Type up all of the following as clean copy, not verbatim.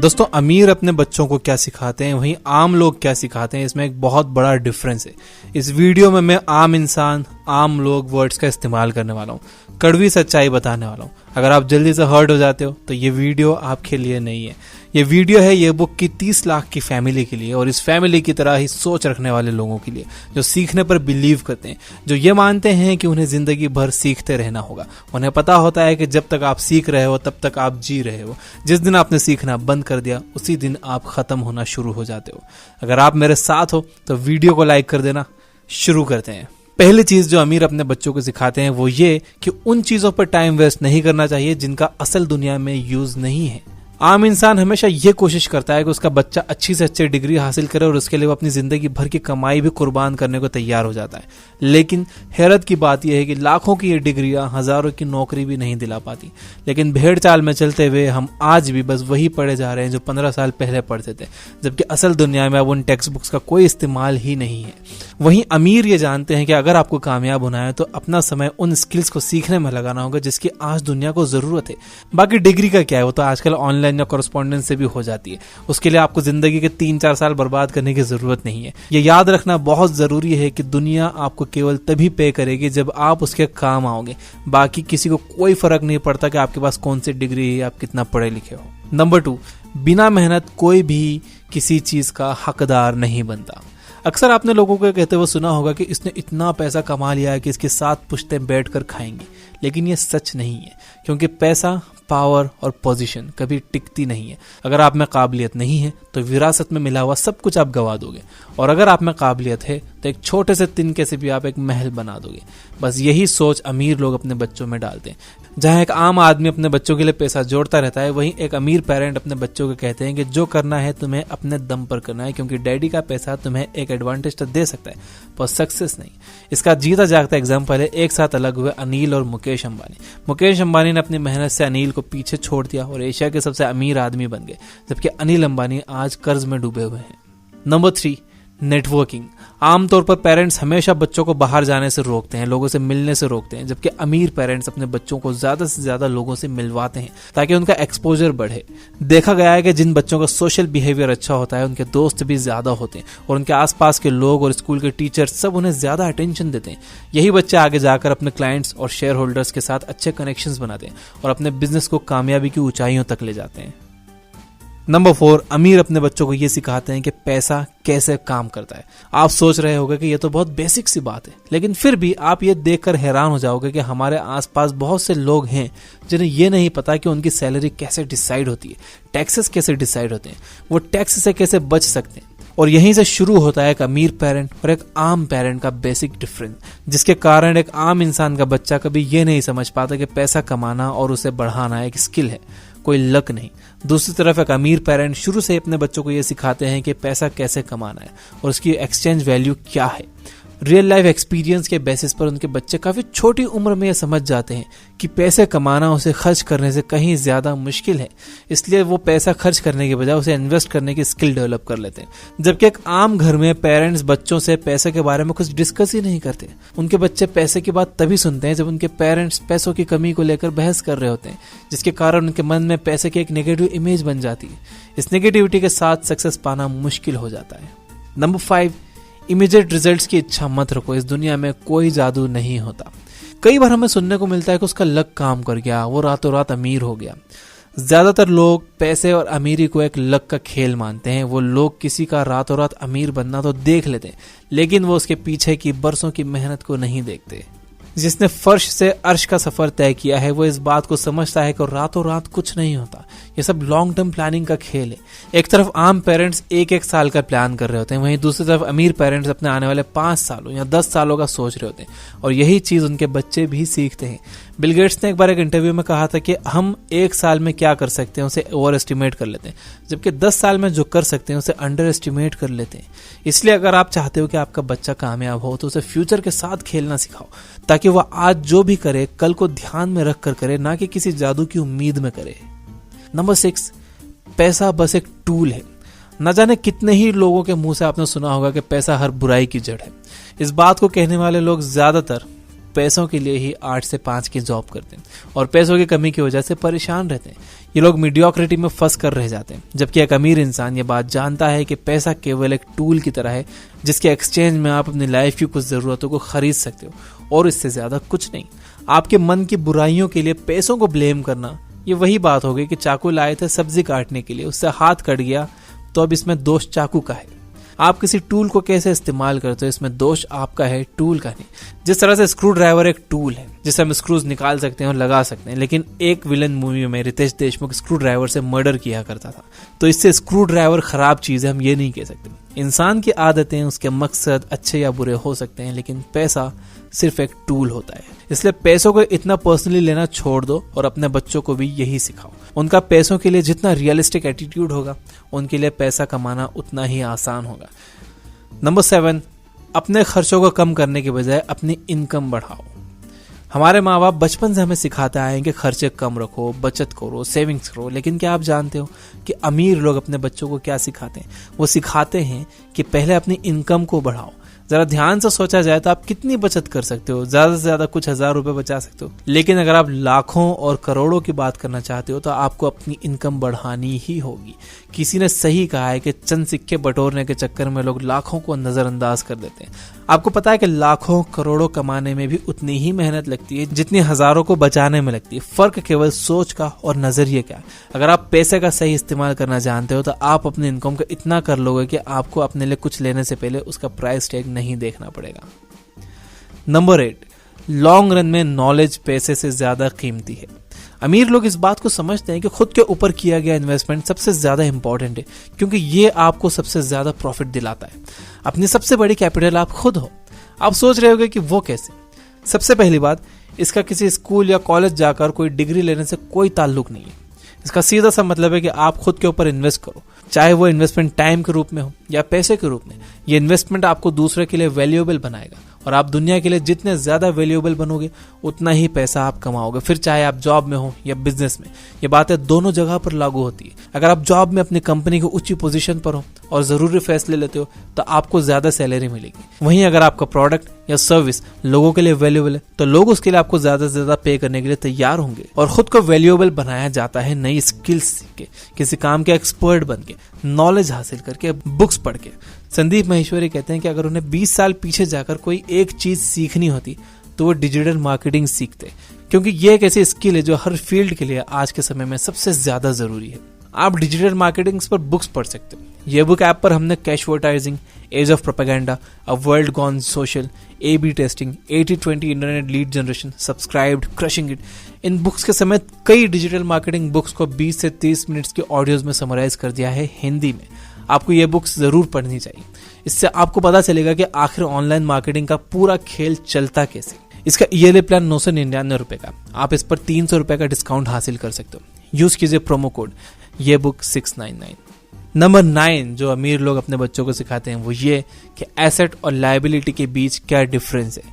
दोस्तों, अमीर अपने बच्चों को क्या सिखाते हैं, वहीं आम लोग क्या सिखाते हैं, इसमें एक बहुत बड़ा डिफरेंस है। इस वीडियो में मैं आम इंसान, आम लोग वर्ड्स का इस्तेमाल करने वाला हूँ, कड़वी सच्चाई बताने वाला हूँ। अगर आप जल्दी से हर्ट हो जाते हो तो ये वीडियो आपके लिए नहीं है। ये वीडियो है ये बुक की 30 लाख की फैमिली के लिए, और इस फैमिली की तरह ही सोच रखने वाले लोगों के लिए, जो सीखने पर बिलीव करते हैं, जो ये मानते हैं कि उन्हें जिंदगी भर सीखते रहना होगा। उन्हें पता होता है कि जब तक आप सीख रहे हो तब तक आप जी रहे हो। जिस दिन आपने सीखना बंद कर दिया उसी दिन आप खत्म होना शुरू हो जाते हो। अगर आप मेरे साथ हो तो वीडियो को लाइक कर देना। शुरू करते हैं। पहली चीज जो अमीर अपने बच्चों को सिखाते हैं वो ये कि उन चीजों पर टाइम वेस्ट नहीं करना चाहिए जिनका असल दुनिया में यूज नहीं है। आम इंसान हमेशा ये कोशिश करता है कि उसका बच्चा अच्छी से अच्छी डिग्री हासिल करे और उसके लिए वो अपनी जिंदगी भर की कमाई भी कुर्बान करने को तैयार हो जाता है। लेकिन हैरत की बात यह है कि लाखों की ये डिग्रियां हजारों की नौकरी भी नहीं दिला पाती। लेकिन भेड़ चाल में चलते हुए हम आज भी बस वही पढ़े जा रहे हैं जो 15 साल पहले पढ़ते थे, जबकि असल दुनिया में अब उन टेक्स्ट बुक्स का कोई इस्तेमाल ही नहीं है। वहीं अमीर ये जानते हैं कि अगर आपको कामयाब होना है तो अपना समय उन स्किल्स को सीखने में लगाना होगा जिसकी आज दुनिया को जरूरत है। बाकी डिग्री का क्या है, वो तो आजकल ऑनलाइन या कॉरेस्पॉन्डेंस से भी हो जाती है। उसके लिए आपको जिंदगी के 3-4 साल बर्बाद करने की जरूरत नहीं है। ये याद रखना बहुत जरूरी है कि दुनिया आपको केवल तभी पे करेगी जब आप उसके काम आओगे। बाकी किसी को कोई फर्क नहीं पड़ता कि आपके पास कौन सी डिग्री है, आप कितना पढ़े लिखे हो। नंबर 2, बिना मेहनत कोई भी किसी चीज का हकदार नहीं बनता। अक्सर आपने लोगों को कहते हुए सुना होगा कि इसने इतना पैसा कमा लिया है कि इसके 7 पुश्तें बैठकर खाएंगी। लेकिन ये सच नहीं है, क्योंकि पैसा, पावर और पोजीशन कभी टिकती नहीं है। अगर आप में काबिलियत नहीं है तो विरासत में मिला हुआ सब कुछ आप गवा दोगे, और अगर आप में काबिलियत है तो एक छोटे से तिनके से भी आप एक महल बना दोगे। बस यही सोच अमीर लोग अपने बच्चों में डालते हैं। जहां एक आम आदमी अपने बच्चों के लिए पैसा जोड़ता रहता है, वहीं एक अमीर पेरेंट अपने बच्चों को कहते हैं कि जो करना है तुम्हें अपने दम पर करना है, क्योंकि डैडी का पैसा तुम्हें एक एडवांटेज तो दे सकता है पर सक्सेस नहीं। इसका जीता जागता एग्जाम्पल है एक साथ अलग हुए अनिल और मुकेश अंबानी। मुकेश अंबानी ने अपनी मेहनत से अनिल को पीछे छोड़ दिया और एशिया के सबसे अमीर आदमी बन गए, जबकि अनिल अंबानी आज कर्ज में डूबे हुए हैं। Number 3, networking. आमतौर पर पेरेंट्स हमेशा बच्चों को बाहर जाने से रोकते हैं, लोगों से मिलने से रोकते हैं, जबकि अमीर पेरेंट्स अपने बच्चों को ज्यादा से ज्यादा लोगों से मिलवाते हैं ताकि उनका एक्सपोजर बढ़े। देखा गया है कि जिन बच्चों का सोशल बिहेवियर अच्छा होता है उनके दोस्त भी ज्यादा होते हैं और उनके आसपास के लोग और स्कूल के टीचर्स सब उन्हें ज्यादा अटेंशन देते हैं। यही बच्चे आगे जाकर अपने क्लाइंट्स और शेयर होल्डर्स के साथ अच्छे कनेक्शंस बनाते हैं और अपने बिजनेस को कामयाबी की ऊंचाइयों तक ले जाते हैं। नंबर 4, अमीर अपने बच्चों को यह सिखाते हैं कि पैसा कैसे काम करता है। आप सोच रहे होंगे कि यह तो बहुत बेसिक सी बात है, लेकिन फिर भी आप ये देखकर हैरान हो जाओगे कि हमारे आसपास बहुत से लोग हैं जिन्हें यह नहीं पता कि उनकी सैलरी कैसे डिसाइड होती है, टैक्सेस कैसे डिसाइड होते हैं, वो टैक्स से कैसे बच सकते हैं। और यहीं से शुरू होता है एक अमीर पेरेंट और एक आम पेरेंट का बेसिक डिफरेंस, जिसके कारण एक आम इंसान का बच्चा कभी ये नहीं समझ पाता कि पैसा कमाना और उसे बढ़ाना एक स्किल है, कोई लक नहीं। दूसरी तरफ एक अमीर पेरेंट शुरू से अपने बच्चों को ये सिखाते हैं कि पैसा कैसे कमाना है और उसकी एक्सचेंज वैल्यू क्या है। रियल लाइफ एक्सपीरियंस के बेसिस पर उनके बच्चे काफी छोटी उम्र में ये समझ जाते हैं कि पैसे कमाना उसे खर्च करने से कहीं ज्यादा मुश्किल है, इसलिए वो पैसा खर्च करने के बजाय उसे इन्वेस्ट करने की स्किल डेवलप कर लेते हैं। जबकि एक आम घर में पेरेंट्स बच्चों से पैसे के बारे में कुछ डिस्कस ही नहीं करते। उनके बच्चे पैसे की बात तभी सुनते हैं जब उनके पेरेंट्स पैसों की कमी को लेकर बहस कर रहे होते हैं, जिसके कारण उनके मन में पैसे की एक नेगेटिव इमेज बन जाती है। इस नेगेटिविटी के साथ सक्सेस पाना मुश्किल हो जाता है। नंबर 5, इमीडिएट रिजल्ट्स की इच्छा मत रखो। इस दुनिया में कोई जादू नहीं होता। कई बार हमें सुनने को मिलता है कि उसका लक काम कर गया, वो रातों रात अमीर हो गया। ज्यादातर लोग पैसे और अमीरी को एक लक का खेल मानते हैं। वो लोग किसी का रातों रात अमीर बनना तो देख लेते हैं, लेकिन वो उसके पीछे की बरसों की मेहनत को नहीं देखते। जिसने फर्श से अर्श का सफर तय किया है वो इस बात को समझता है कि रातों रात कुछ नहीं होता। ये सब लॉन्ग टर्म प्लानिंग का खेल है। एक तरफ आम पेरेंट्स 1-1 साल का प्लान कर रहे होते हैं, वहीं दूसरी तरफ अमीर पेरेंट्स अपने आने वाले 5 सालों या 10 सालों का सोच रहे होते हैं, और यही चीज उनके बच्चे भी सीखते हैं। बिल गेट्स ने एक बार एक इंटरव्यू में कहा था कि हम 1 साल में क्या कर सकते हैं उसे ओवर एस्टिमेट कर लेते हैं, जबकि 10 साल में जो कर सकते हैं उसे अंडर एस्टिमेट कर लेते हैं। इसलिए अगर आप चाहते हो कि आपका बच्चा कामयाब हो तो उसे फ्यूचर के साथ खेलना सिखाओ, ताकि वह आज जो भी करे कल को ध्यान में रख कर करे, ना कि किसी जादू की उम्मीद में करे। नंबर 6, पैसा बस एक टूल है। न जाने कितने ही लोगों के मुंह से आपने सुना होगा कि पैसा हर बुराई की जड़ है। इस बात को कहने वाले लोग ज्यादातर पैसों के लिए ही 8 से 5 की जॉब करते हैं और पैसों की कमी की वजह से परेशान रहते हैं। ये लोग मीडियोक्रिटी में फंस कर रह जाते हैं, जबकि एक अमीर इंसान ये बात जानता है कि पैसा केवल एक टूल की तरह है जिसके एक्सचेंज में आप अपनी लाइफ की कुछ ज़रूरतों को खरीद सकते हो और इससे ज़्यादा कुछ नहीं। आपके मन की बुराइयों के लिए पैसों को ब्लेम करना, ये वही बात हो गई कि चाकू लाए थे सब्जी काटने के लिए, उससे हाथ कट गया, तो अब इसमें दोष चाकू का है। आप किसी टूल को कैसे इस्तेमाल करते हो, इसमें दोष आपका है, टूल का नहीं। जिस तरह से स्क्रू ड्राइवर एक टूल है जिससे हम स्क्रूज निकाल सकते हैं और लगा सकते हैं, लेकिन एक विलन मूवी में रितेश देशमुख स्क्रू ड्राइवर से मर्डर किया करता था, तो इससे स्क्रू ड्राइवर खराब चीज है, हम ये नहीं कह सकते। इंसान की आदतें, उसके मकसद अच्छे या बुरे हो सकते हैं, लेकिन पैसा सिर्फ एक टूल होता है। इसलिए पैसों को इतना पर्सनली लेना छोड़ दो और अपने बच्चों को भी यही सिखाओ। उनका पैसों के लिए जितना रियलिस्टिक एटीट्यूड होगा, उनके लिए पैसा कमाना उतना ही आसान होगा। नंबर 7, अपने खर्चों को कम करने के बजाय अपनी इनकम बढ़ाओ। हमारे माँ बाप बचपन से हमें सिखाते आए हैं कि खर्चे कम रखो, बचत करो, सेविंग्स करो, लेकिन क्या आप जानते हो कि अमीर लोग अपने बच्चों को क्या सिखाते हैं? वो सिखाते हैं कि पहले अपनी इनकम को बढ़ाओ। जरा ध्यान से सोचा जाए तो आप कितनी बचत कर सकते हो? ज्यादा से ज्यादा कुछ 1000 रुपए बचा सकते हो, लेकिन अगर आप लाखों और करोड़ों की बात करना चाहते हो तो आपको अपनी इनकम बढ़ानी ही होगी। किसी ने सही कहा है कि चंद सिक्के बटोरने के चक्कर में लोग लाखों को नजरअंदाज कर देते हैं। आपको पता है कि लाखों करोड़ों कमाने में भी उतनी ही मेहनत लगती है जितनी हजारों को बचाने में लगती है। फर्क केवल सोच का और नजरिए का है। अगर आप पैसे का सही इस्तेमाल करना जानते हो तो आप अपनी इनकम का इतना कर लोगे कि आपको अपने लिए कुछ लेने से पहले उसका प्राइस टैग नहीं देखना पड़ेगा। नंबर 8, लॉन्ग रन में नॉलेज पैसे से ज्यादा कीमती है। अमीर लोग इस बात को समझते हैं कि खुद के ऊपर किया गया इन्वेस्टमेंट सबसे ज्यादा इंपॉर्टेंट है, क्योंकि ये आपको सबसे ज्यादा प्रॉफिट दिलाता है। अपनी सबसे बड़ी कैपिटल आप खुद हो। आप सोच रहे होगे कि वो कैसे? सबसे पहली बात, इसका किसी स्कूल या कॉलेज जाकर कोई डिग्री लेने से कोई ताल्लुक नहीं है। इसका सीधा सा मतलब है कि आप खुद के ऊपर इन्वेस्ट करो, चाहे वो इन्वेस्टमेंट टाइम के रूप में हो या पैसे के रूप में। ये इन्वेस्टमेंट आपको दूसरे के लिए वैल्यूएबल बनाएगा और आप दुनिया के लिए जितने ज्यादा वैल्यूएबल बनोगे उतना ही पैसा आप कमाओगे, फिर चाहे आप जॉब में हो या बिजनेस में। ये बातें दोनों जगह पर लागू होती है। अगर आप जॉब में अपनी कंपनी की ऊंची पोजीशन पर हो और जरूरी फैसले लेते हो तो आपको ज्यादा सैलरी मिलेगी। वहीं अगर आपका प्रोडक्ट या सर्विस लोगों के लिए वैल्यूएबल है तो लोग उसके लिए आपको ज्यादा से ज्यादा पे करने के लिए तैयार होंगे। और खुद को वैल्यूएबल बनाया जाता है नई स्किल्स सीख के, किसी काम के एक्सपर्ट बन के, नॉलेज हासिल करके, बुक्स पढ़ के। संदीप माहेश्वरी कहते हैं कि अगर उन्हें 20 साल पीछे जाकर कोई एक चीज सीखनी होती तो वो डिजिटल मार्केटिंग सीखते, क्योंकि ये एक ऐसी स्किल है जो हर फील्ड के लिए आज के समय में सबसे ज्यादा जरूरी है। आप डिजिटल मार्केटिंग पर बुक्स पढ़ सकते हो। ये बुक ऐप पर हमने cash advertising, age of propaganda, a world gone social, A/B testing, 80-20 internet lead generation, subscribed, crushing it, in books के समेत कई डिजिटल मार्केटिंग बुक्स को 20 से 30 मिनट्स की ऑडियोज में समराइज कर दिया है हिंदी में। आपको ये बुक्स जरूर पढ़नी चाहिए। इससे आपको पता चलेगा कि आखिर ऑनलाइन मार्केटिंग का पूरा खेल चलता कैसे। इसका ईयरली प्लान 999 रुपए का, आप इस पर 300 रुपए का डिस्काउंट हासिल कर सकते हो। यूज कीजिए प्रोमो कोड ये बुक 699। नंबर 9 जो अमीर लोग अपने बच्चों को सिखाते हैं वो ये कि एसेट और लायबिलिटी के बीच क्या डिफरेंस है।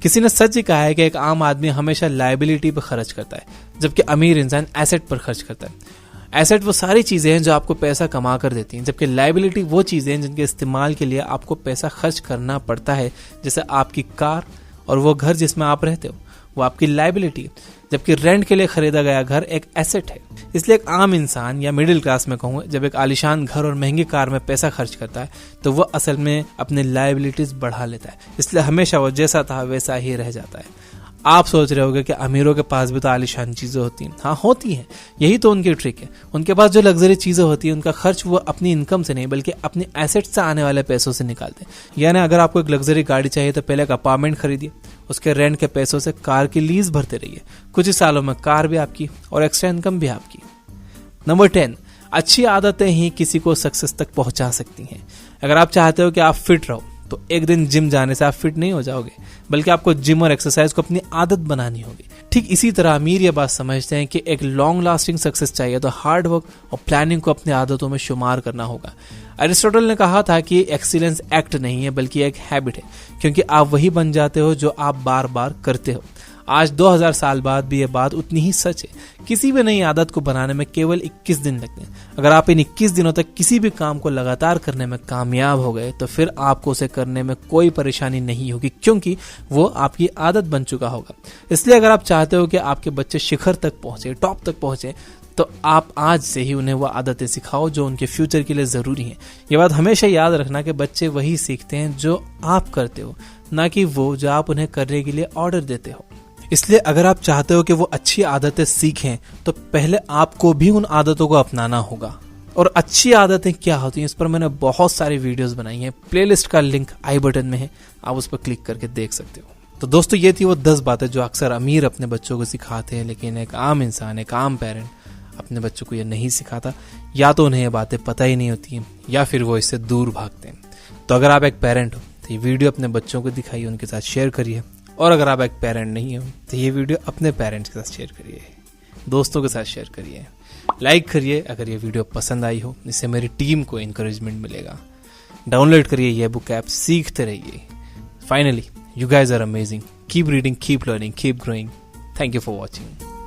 किसी ने सच ही कहा है कि एक आम आदमी हमेशा लायबिलिटी पर खर्च करता है, जबकि अमीर इंसान एसेट पर खर्च करता है। एसेट वो सारी चीजें हैं जो आपको पैसा कमा कर देती हैं, जबकि लायबिलिटी वो चीजें हैं जिनके इस्तेमाल के लिए आपको पैसा खर्च करना पड़ता है, जैसे आपकी कार और वो घर जिसमें आप रहते हो, वो आपकी लायबिलिटी है, जबकि रेंट के लिए खरीदा गया घर एक एसेट है। इसलिए एक आम इंसान या मिडिल क्लास में कहूँ, जब एक आलिशान घर और महंगी कार में पैसा खर्च करता है तो वह असल में अपनी लायबिलिटीज बढ़ा लेता है। इसलिए हमेशा वो जैसा था वैसा ही रह जाता है। आप सोच रहे होगे कि अमीरों के पास भी तो आलिशान चीजें होती हैं। हाँ, होती हैं, यही तो उनकी ट्रिक है। उनके पास जो लग्जरी चीजें होती हैं उनका खर्च वो अपनी इनकम से नहीं बल्कि अपनी एसेट से आने वाले पैसों से निकालते हैं। यानी अगर आपको एक लग्जरी गाड़ी चाहिए तो पहले एक अपार्टमेंट खरीदिए, उसके रेंट के पैसों से कार की लीज भरते रहिए। कुछ ही सालों में कार भी आपकी और एक्स्ट्रा इनकम भी आपकी। नंबर 10, अच्छी आदतें ही किसी को सक्सेस तक पहुंचा सकती हैं। अगर आप चाहते हो कि आप फिट रहो तो एक दिन जिम जाने से आप फिट नहीं हो जाओगे, बल्कि आपको जिम और एक्सरसाइज को अपनी आदत बनानी होगी। ठीक इसी तरह अमीर ये बात समझते हैं कि एक लॉन्ग लास्टिंग सक्सेस चाहिए तो हार्ड वर्क और प्लानिंग को अपनी आदतों में शुमार करना होगा। अरिस्टोटल ने कहा था कि एक्सीलेंस एक्ट नहीं है बल्कि एक हैबिट है, क्योंकि आप वही बन जाते हो जो आप बार बार करते हो। आज 2000 साल बाद भी ये बात उतनी ही सच है। किसी भी नई आदत को बनाने में केवल 21 दिन लगते हैं। अगर आप इन 21 दिनों तक किसी भी काम को लगातार करने में कामयाब हो गए तो फिर आपको उसे करने में कोई परेशानी नहीं होगी, क्योंकि वो आपकी आदत बन चुका होगा। इसलिए अगर आप चाहते हो कि आपके बच्चे शिखर तक पहुंचे, टॉप तक पहुंचे, तो आप आज से ही उन्हें वो आदतें सिखाओ जो उनके फ्यूचर के लिए ज़रूरी हैं। ये बात हमेशा याद रखना कि बच्चे वही सीखते हैं जो आप करते हो, ना कि वो जो आप उन्हें करने के लिए ऑर्डर देते हो। इसलिए अगर आप चाहते हो कि वो अच्छी आदतें सीखें तो पहले आपको भी उन आदतों को अपनाना होगा। और अच्छी आदतें क्या होती हैं इस पर मैंने बहुत सारी वीडियोस बनाई हैं। प्लेलिस्ट का लिंक आई बटन में है, आप उस पर क्लिक करके देख सकते हो। तो दोस्तों, ये थी वो 10 बातें जो अक्सर अमीर अपने बच्चों को सिखाते हैं, लेकिन एक आम इंसान, एक आम पेरेंट अपने बच्चों को ये नहीं सिखाता। या तो उन्हें ये बातें पता ही नहीं होती हैं या फिर वो इससे दूर भागते हैं। तो अगर आप एक पेरेंट हो तो ये वीडियो अपने बच्चों को दिखाइए, उनके साथ शेयर करिए। और अगर आप एक पेरेंट नहीं हो तो ये वीडियो अपने पेरेंट्स के साथ शेयर करिए, दोस्तों के साथ शेयर करिए, लाइक करिए अगर ये वीडियो पसंद आई हो। इससे मेरी टीम को इंकरेजमेंट मिलेगा। डाउनलोड करिए ये बुक ऐप, सीखते रहिए। Finally, you guys are amazing. Keep reading, keep learning, keep growing. Thank you for watching.